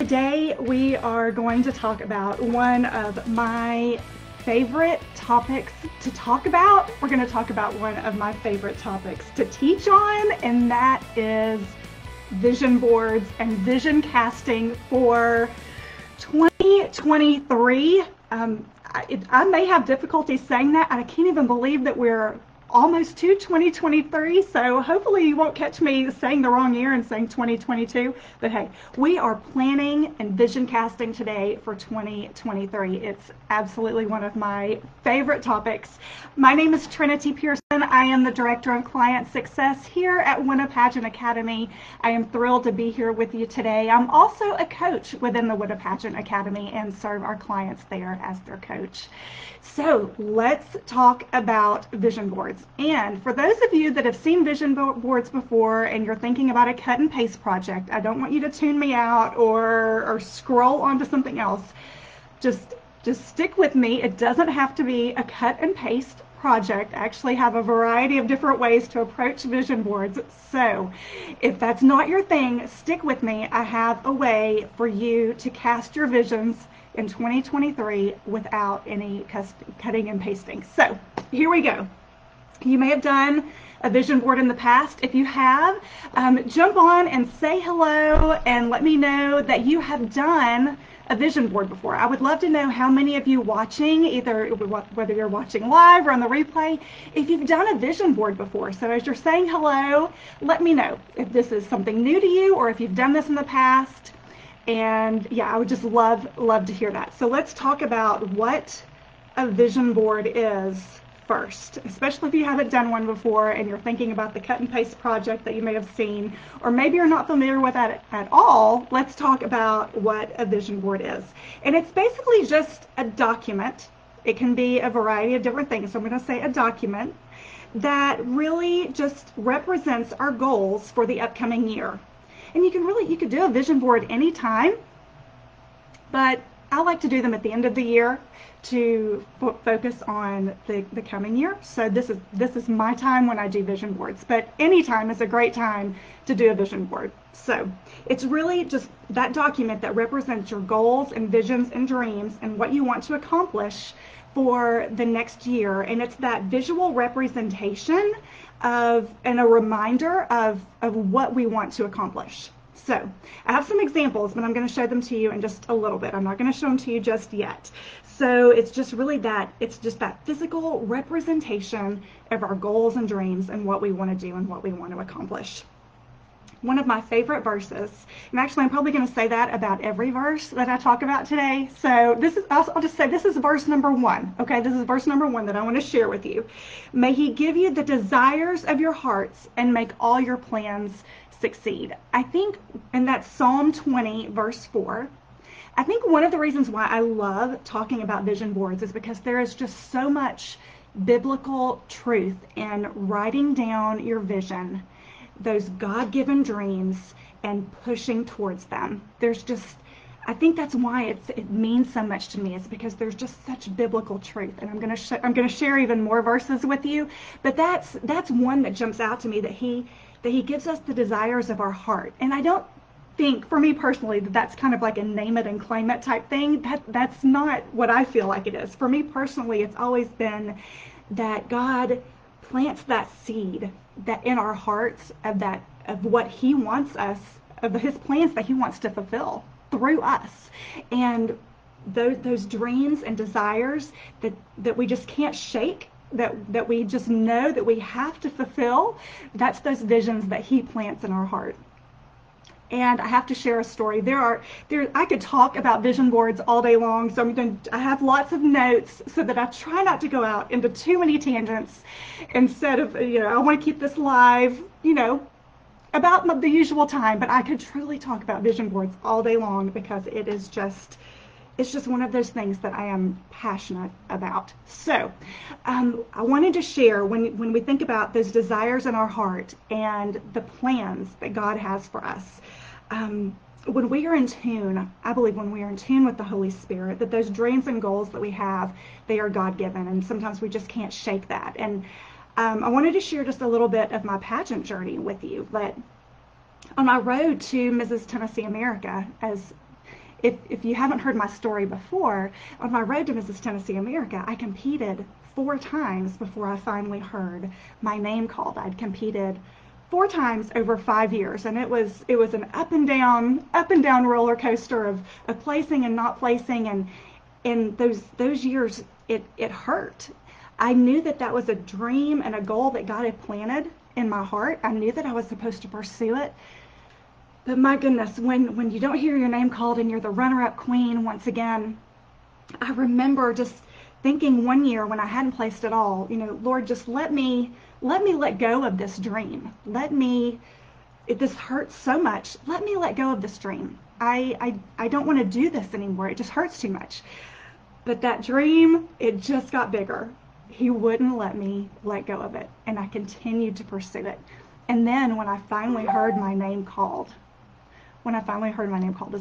Today we are going to talk about one of my favorite topics to talk about. We're going to talk about one of my favorite topics to teach on, and that is vision boards and vision casting for 2023. I may have difficulty saying that. I can't even believe that we're almost to 2023, so hopefully you won't catch me saying the wrong year and saying 2022. But hey, we are planning and vision casting today for 2023. It's absolutely one of my favorite topics. My name is Trinity Pearson. I am the Director of Client Success here at Pageant Academy. I am thrilled to be here with you today. I'm also a coach within the Pageant Academy and serve our clients there as their coach. So let's talk about vision boards. And for those of you that have seen vision boards before and you're thinking about a cut and paste project, I don't want you to tune me out or scroll onto something else. Just stick with me. It doesn't have to be a cut and paste project. I actually have a variety of different ways to approach vision boards. So if that's not your thing, stick with me. I have a way for you to cast your visions in 2023 without any cutting and pasting. So here we go. You may have done a vision board in the past. If you have, jump on and say hello and let me know that you have done a vision board before. I would love to know how many of you watching, either whether you're watching live or on the replay, if you've done a vision board before. So as you're saying hello, let me know if this is something new to you or if you've done this in the past. And yeah, I would just love to hear that. So let's talk about what a vision board is first, especially if you haven't done one before and you're thinking about the cut and paste project that you may have seen, or maybe you're not familiar with that at all. Let's talk about what a vision board is. And it's basically just a document. It can be a variety of different things. So I'm going to say a document that really just represents our goals for the upcoming year. And you could do a vision board anytime, but I like to do them at the end of the year to focus on the coming year. So this is my time when I do vision boards, but any time is a great time to do a vision board. So it's really just that document that represents your goals and visions and dreams and what you want to accomplish for the next year. And it's that visual representation of and a reminder of what we want to accomplish. So I have some examples, but I'm going to show them to you in just a little bit. I'm not going to show them to you just yet. So it's just really that physical representation of our goals and dreams and what we want to do and what we want to accomplish. One of my favorite verses, and actually I'm probably going to say that about every verse that I talk about today. So I'll just say this is verse number 1. Okay, this is verse number 1 that I want to share with you. May he give you the desires of your hearts and make all your plans succeed. I think, and that's Psalm 20 verse 4. I think one of the reasons why I love talking about vision boards is because there is just so much biblical truth in writing down your vision, those God-given dreams, and pushing towards them. I think that's why it means so much to me. It's because there's just such biblical truth, and I'm going to share even more verses with you. But that's one that jumps out to me, that he gives us the desires of our heart. And I don't think, for me personally, that's kind of like a name it and claim it type thing. That's not what I feel like it is. For me personally, it's always been that God plants that seed that in our hearts of what he wants us, of his plans that he wants to fulfill through us. And those dreams and desires that we just can't shake, that we just know that we have to fulfill, that's those visions that he plants in our heart. And I have to share a story. I could talk about vision boards all day long, so I have lots of notes so that I try not to go out into too many tangents. Instead of, I want to keep this live, about the usual time, but I could truly talk about vision boards all day long because it's just one of those things that I am passionate about. So I wanted to share, when we think about those desires in our heart and the plans that God has for us, when we are in tune, I believe when we are in tune with the Holy Spirit, that those dreams and goals that we have, they are God-given, and sometimes we just can't shake that. And I wanted to share just a little bit of my pageant journey with you. But on my road to Mrs. Tennessee America, as if you haven't heard my story before, on my road to Mrs. Tennessee America, I competed 4 times before I finally heard my name called. I'd competed 4 times over 5 years, and it was an up and down roller coaster of placing and not placing, and those years it hurt. I knew that was a dream and a goal that God had planted in my heart. I knew that I was supposed to pursue it. But my goodness, when you don't hear your name called and you're the runner-up queen once again, I remember just thinking one year when I hadn't placed at all, Lord, just let me let go of this dream. This hurts so much. Let me let go of this dream. I don't want to do this anymore. It just hurts too much. But that dream, it just got bigger. He wouldn't let me let go of it, and I continued to pursue it. And then when I finally heard my name called as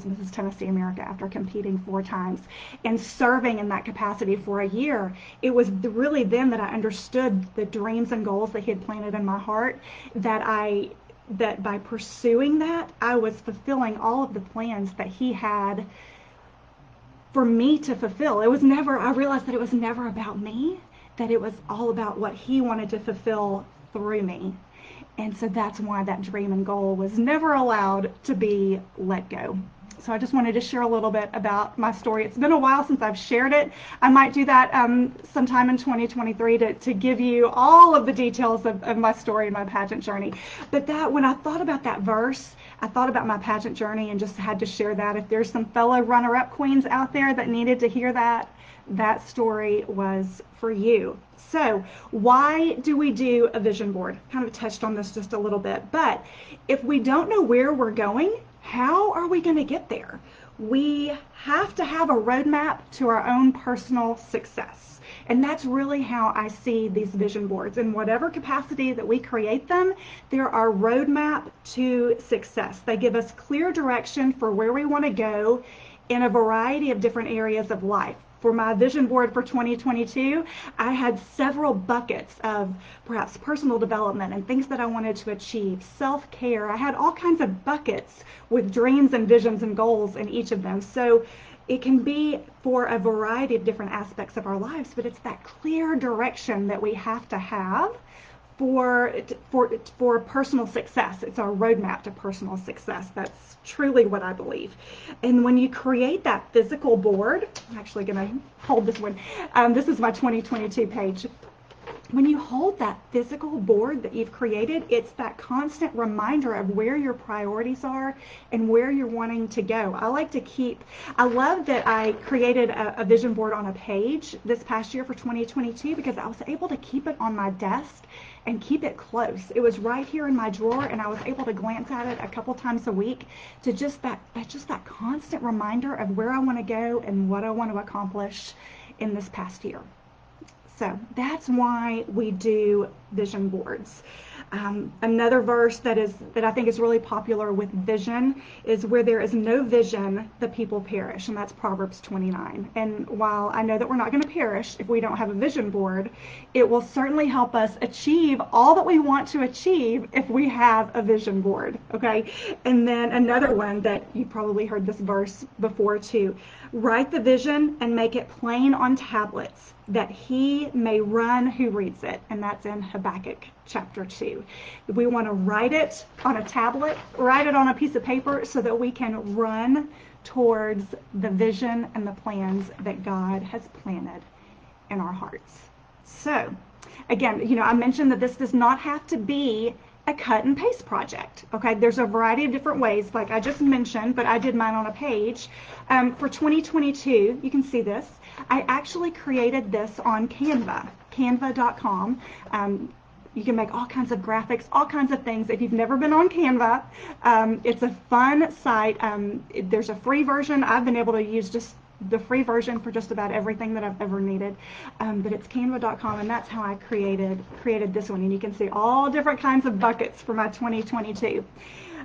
Mrs. Tennessee America, after competing 4 times and serving in that capacity for a year, it was really then that I understood the dreams and goals that he had planted in my heart, that by pursuing that, I was fulfilling all of the plans that he had for me to fulfill. I realized that it was never about me, that it was all about what he wanted to fulfill through me. And so that's why that dream and goal was never allowed to be let go. So I just wanted to share a little bit about my story. It's been a while since I've shared it. I might do that sometime in 2023 to give you all of the details of my story and my pageant journey. But when I thought about that verse, I thought about my pageant journey and just had to share that. If there's some fellow runner-up queens out there that needed to hear that story was for you. So why do we do a vision board? Kind of touched on this just a little bit, but if we don't know where we're going, how are we going to get there? We have to have a roadmap to our own personal success. And that's really how I see these vision boards. In whatever capacity that we create them, they're our roadmap to success. They give us clear direction for where we want to go in a variety of different areas of life. For my vision board for 2022, I had several buckets of perhaps personal development and things that I wanted to achieve, self-care. I had all kinds of buckets with dreams and visions and goals in each of them. So it can be for a variety of different aspects of our lives, but it's that clear direction that we have to have for personal success. It's our roadmap to personal success. That's truly what I believe. And when you create that physical board, I'm actually going to hold this one. This is my 2022 page. When you hold that physical board that you've created, it's that constant reminder of where your priorities are and where you're wanting to go. I love that I created a vision board on a page this past year for 2022 because I was able to keep it on my desk and keep it close. It was right here in my drawer, and I was able to glance at it a couple times a week to just that constant reminder of where I want to go and what I want to accomplish in this past year. So that's why we do vision boards. Another verse that I think is really popular with vision is where there is no vision, the people perish, and that's Proverbs 29. And while I know that we're not going to perish if we don't have a vision board, it will certainly help us achieve all that we want to achieve if we have a vision board, okay? And then another one that you probably heard this verse before too, write the vision and make it plain on tablets, that he may run who reads it. And that's in Habakkuk chapter 2. We want to write it on a tablet, write it on a piece of paper so that we can run towards the vision and the plans that God has planted in our hearts. So again, I mentioned that this does not have to be a cut and paste project. Okay, there's a variety of different ways, like I just mentioned, but I did mine on a page. For 2022, you can see this. I actually created this on Canva, canva.com. You can make all kinds of graphics, all kinds of things. If you've never been on Canva, it's a fun site. There's a free version. I've been able to use just the free version for just about everything that I've ever needed. But it's canva.com, and that's how I created this one. And you can see all different kinds of buckets for my 2022.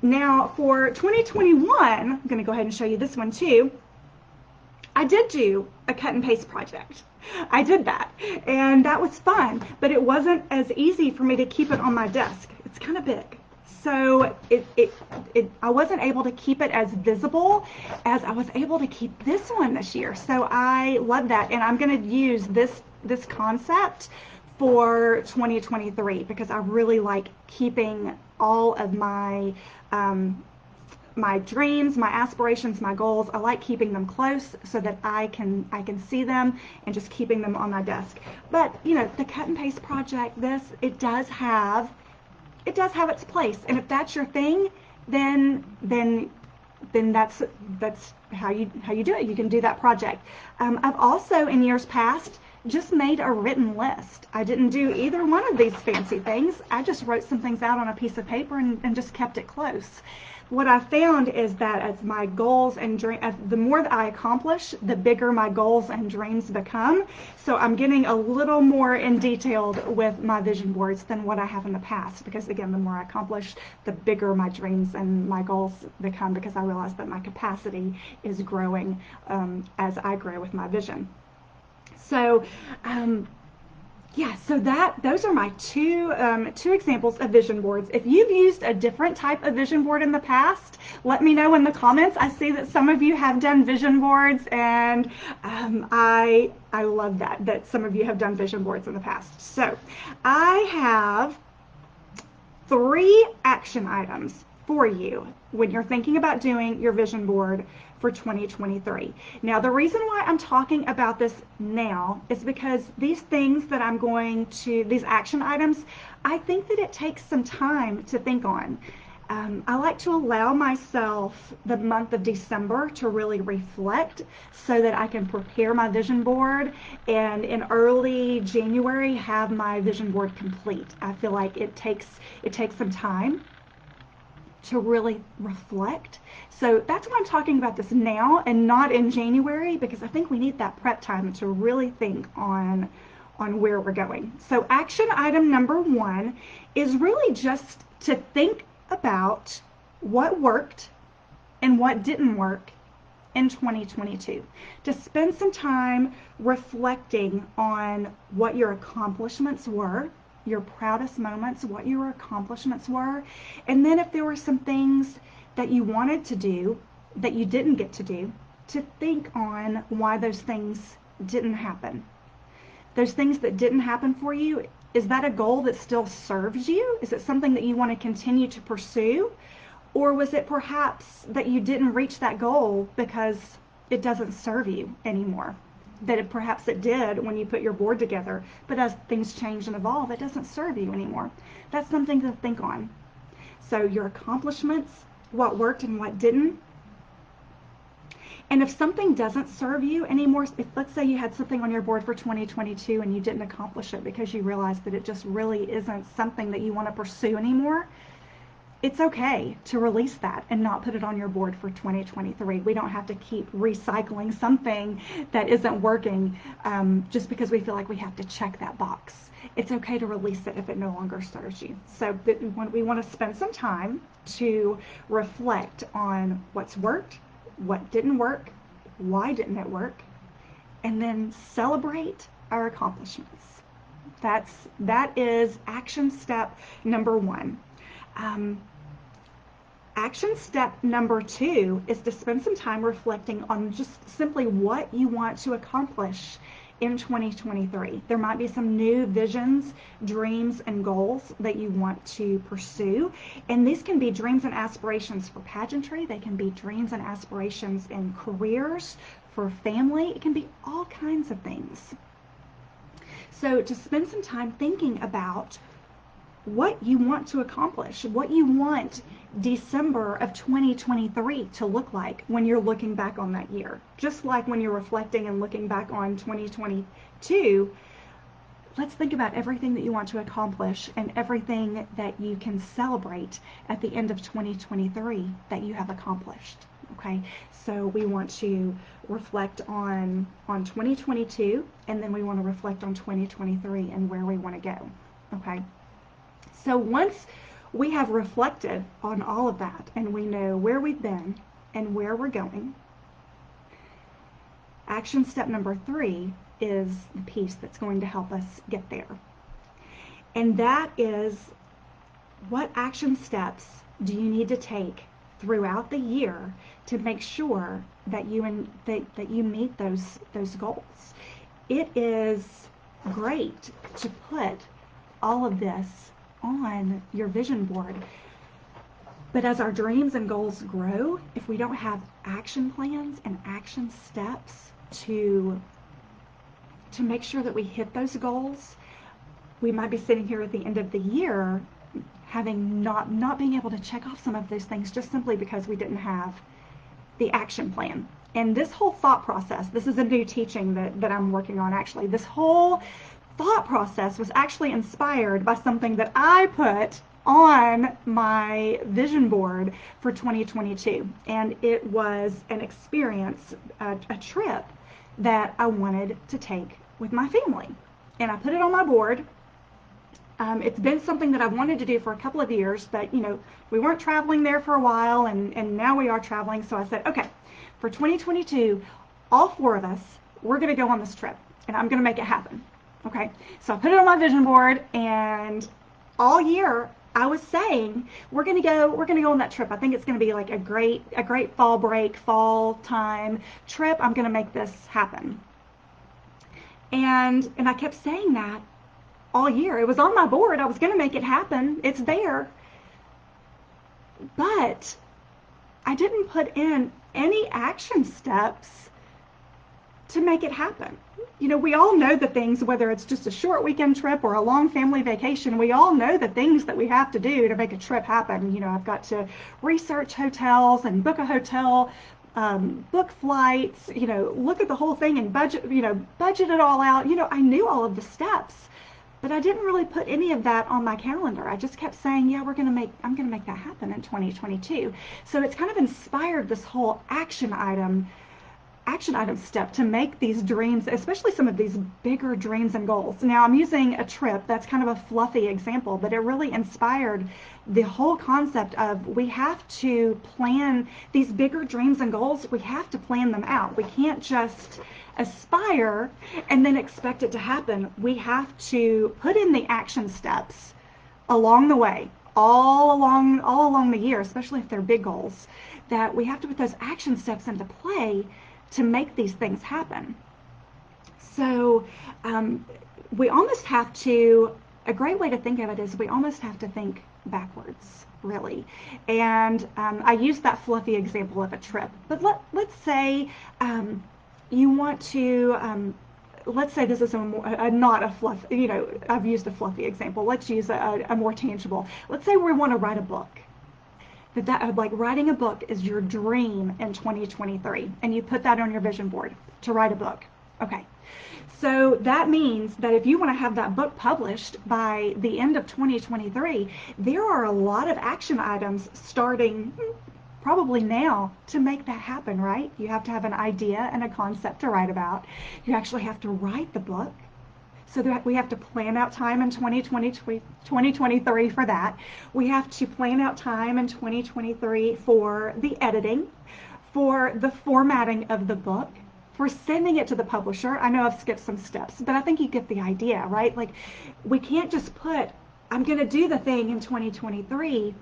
Now for 2021, I'm going to go ahead and show you this one too. I did do a cut and paste project. I did that, and that was fun, but it wasn't as easy for me to keep it on my desk. It's kind of big. So I wasn't able to keep it as visible as I was able to keep this one this year. So I love that, and I'm going to use this concept for 2023 because I really like keeping all of my my dreams, my aspirations, my goals. I like keeping them close so that I can see them and just keeping them on my desk. But you know, the cut and paste project, it does have its place, and if that's your thing, then that's how you do it. You can do that project. I've also in years past just made a written list. I didn't do either one of these fancy things. I just wrote some things out on a piece of paper and just kept it close. What I found is that as my goals and dreams, the more that I accomplish, the bigger my goals and dreams become. So I'm getting a little more in detailed with my vision boards than what I have in the past, because again, the more I accomplish, the bigger my dreams and my goals become, because I realize that my capacity is growing as I grow with my vision. So yeah, so those are my two examples of vision boards. If you've used a different type of vision board in the past, let me know in the comments. I see that some of you have done vision boards, and I love that some of you have done vision boards in the past. So I have 3 action items for you when you're thinking about doing your vision board for 2023. Now, the reason why I'm talking about this now is because these things that these action items, I think that it takes some time to think on. I like to allow myself the month of December to really reflect so that I can prepare my vision board, and in early January have my vision board complete. I feel like it takes some time to really reflect. So that's why I'm talking about this now and not in January, because I think we need that prep time to really think on where we're going. So action item number 1 is really just to think about what worked and what didn't work in 2022. To spend some time reflecting on what your accomplishments were, your proudest moments, what your accomplishments were, and then if there were some things that you wanted to do that you didn't get to do, to think on why those things didn't happen. Those things that didn't happen for you, is that a goal that still serves you? Is it something that you want to continue to pursue? Or was it perhaps that you didn't reach that goal because it doesn't serve you anymore? That perhaps it did when you put your board together, but as things change and evolve, it doesn't serve you anymore. That's something to think on. So your accomplishments, what worked and what didn't. And if something doesn't serve you anymore, if let's say you had something on your board for 2022 and you didn't accomplish it because you realized that it just really isn't something that you want to pursue anymore, it's okay to release that and not put it on your board for 2023. We don't have to keep recycling something that isn't working just because we feel like we have to check that box. It's okay to release it if it no longer serves you. So we want to spend some time to reflect on what's worked, what didn't work, why didn't it work, and then celebrate our accomplishments. That is action step number 1. Action step number 2 is to spend some time reflecting on just simply what you want to accomplish in 2023. There might be some new visions, dreams, and goals that you want to pursue. And these can be dreams and aspirations for pageantry. They can be dreams and aspirations in careers, for family. It can be all kinds of things. So to spend some time thinking about what you want to accomplish, what you want December of 2023 to look like when you're looking back on that year. Just like when you're reflecting and looking back on 2022, let's think about everything that you want to accomplish and everything that you can celebrate at the end of 2023 that you have accomplished. Okay, so we want to reflect on 2022, and then we want to reflect on 2023 and where we want to go. Okay. So once we have reflected on all of that and we know where we've been and where we're going, action step number 3 is the piece that's going to help us get there. And that is what action steps do you need to take throughout the year to make sure that you meet those goals? It is great to put all of this on your vision board. But as our dreams and goals grow, if we don't have action plans and action steps to make sure that we hit those goals, we might be sitting here at the end of the year having not being able to check off some of those things just simply because we didn't have the action plan. And this whole thought process, this is a new teaching that I'm working on actually. This whole thought process was actually inspired by something that I put on my vision board for 2022. And it was an experience, a trip that I wanted to take with my family. And I put it on my board. It's been something that I've wanted to do for a couple of years, but we weren't traveling there for a while, and now we are traveling. So I said, okay, for 2022, all four of us, we're going to go on this trip, and I'm going to make it happen. Okay, so I put it on my vision board, and all year I was saying we're going to go on that trip. I think it's going to be like a great fall break, fall time trip. I'm going to make this happen. And I kept saying that all year. It was on my board. I was going to make it happen. It's there. But I didn't put in any action steps to make it happen. We all know the things, whether it's just a short weekend trip or a long family vacation, we all know the things that we have to do to make a trip happen. I've got to research hotels and book a hotel, book flights, look at the whole thing and budget it all out. I knew all of the steps, but I didn't really put any of that on my calendar. I just kept saying, yeah, I'm going to make that happen in 2022. So it's kind of inspired this whole action item step to make these dreams, especially some of these bigger dreams and goals. Now I'm using a trip, that's kind of a fluffy example, but it really inspired the whole concept of we have to plan these bigger dreams and goals. We have to plan them out. We can't just aspire and then expect it to happen. We have to put in the action steps along the way, all along the year, especially if they're big goals, that we have to put those action steps into play to make these things happen. So we almost have to, a great way to think of it is we almost have to think backwards, really. And I used that fluffy example of a trip, but let's say you want to, let's say this is not a fluff, I've used a fluffy example. Let's use a more tangible. Let's say we want to write a book. That like writing a book is your dream in 2023, and you put that on your vision board to write a book. Okay, so that means that if you want to have that book published by the end of 2023, there are a lot of action items starting probably now to make that happen, right? You have to have an idea and a concept to write about. You actually have to write the book. So that we have to plan out time in 2023 for that. We have to plan out time in 2023 for the editing, for the formatting of the book, for sending it to the publisher. I know I've skipped some steps, but I think you get the idea, right? Like, we can't just put, I'm going to do the thing in 2023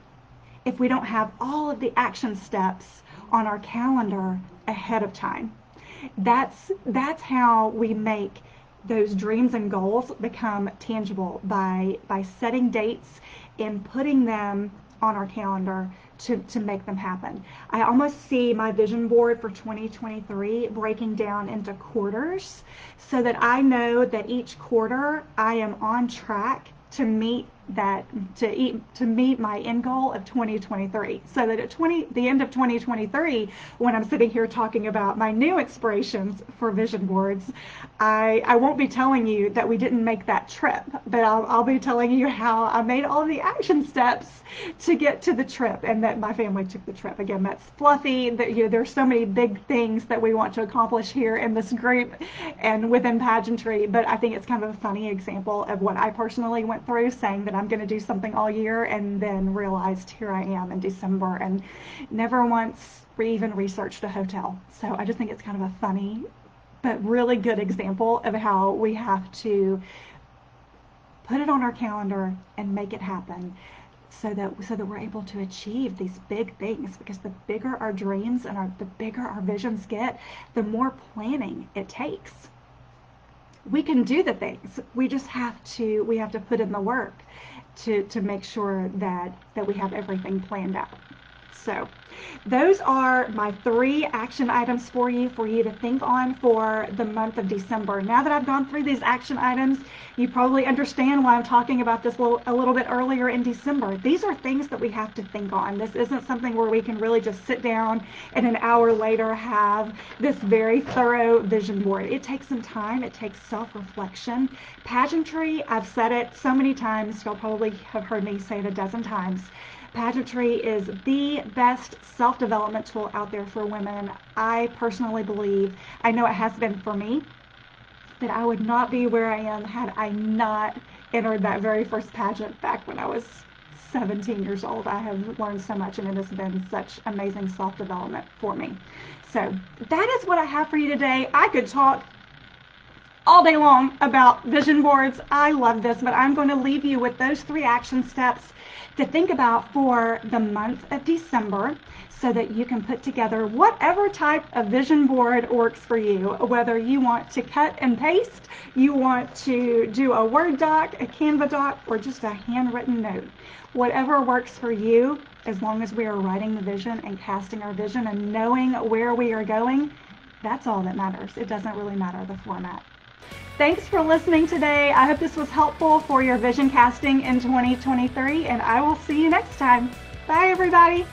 if we don't have all of the action steps on our calendar ahead of time. That's how we make those dreams and goals become tangible, by setting dates and putting them on our calendar to make them happen. I almost see my vision board for 2023 breaking down into quarters so that I know that each quarter I am on track to meet my end goal of 2023, so that at the end of 2023, when I'm sitting here talking about my new inspirations for vision boards, I won't be telling you that we didn't make that trip, but I'll be telling you how I made all the action steps to get to the trip, and that my family took the trip. Again, that's fluffy. That there's so many big things that we want to accomplish here in this group and within pageantry, but I think it's kind of a funny example of what I personally went through, saying that I'm going to do something all year and then realized here I am in December and never once even researched a hotel. So I just think it's kind of a funny but really good example of how we have to put it on our calendar and make it happen. so that we're able to achieve these big things, because the bigger our dreams and the bigger our visions get, the more planning it takes. We can do the things. We just have to put in the work to make sure that we have everything planned out. So those are my 3 action items for you to think on for the month of December. Now that I've gone through these action items, you probably understand why I'm talking about this a little bit earlier in December. These are things that we have to think on. This isn't something where we can really just sit down and an hour later have this very thorough vision board. It takes some time. It takes self-reflection. Pageantry, I've said it so many times, you'll probably have heard me say it a dozen times. Pageantry is the best self-development tool out there for women. I personally believe, I know it has been for me, that I would not be where I am had I not entered that very first pageant back when I was 17 years old. I have learned so much, and it has been such amazing self-development for me. So that is what I have for you today. I could talk all day long about vision boards. I love this, but I'm going to leave you with those 3 action steps to think about for the month of December, so that you can put together whatever type of vision board works for you, whether you want to cut and paste, you want to do a Word doc, a Canva doc, or just a handwritten note. Whatever works for you, as long as we are writing the vision and casting our vision and knowing where we are going, that's all that matters. It doesn't really matter the format. Thanks for listening today. I hope this was helpful for your vision casting in 2023, and I will see you next time. Bye, everybody.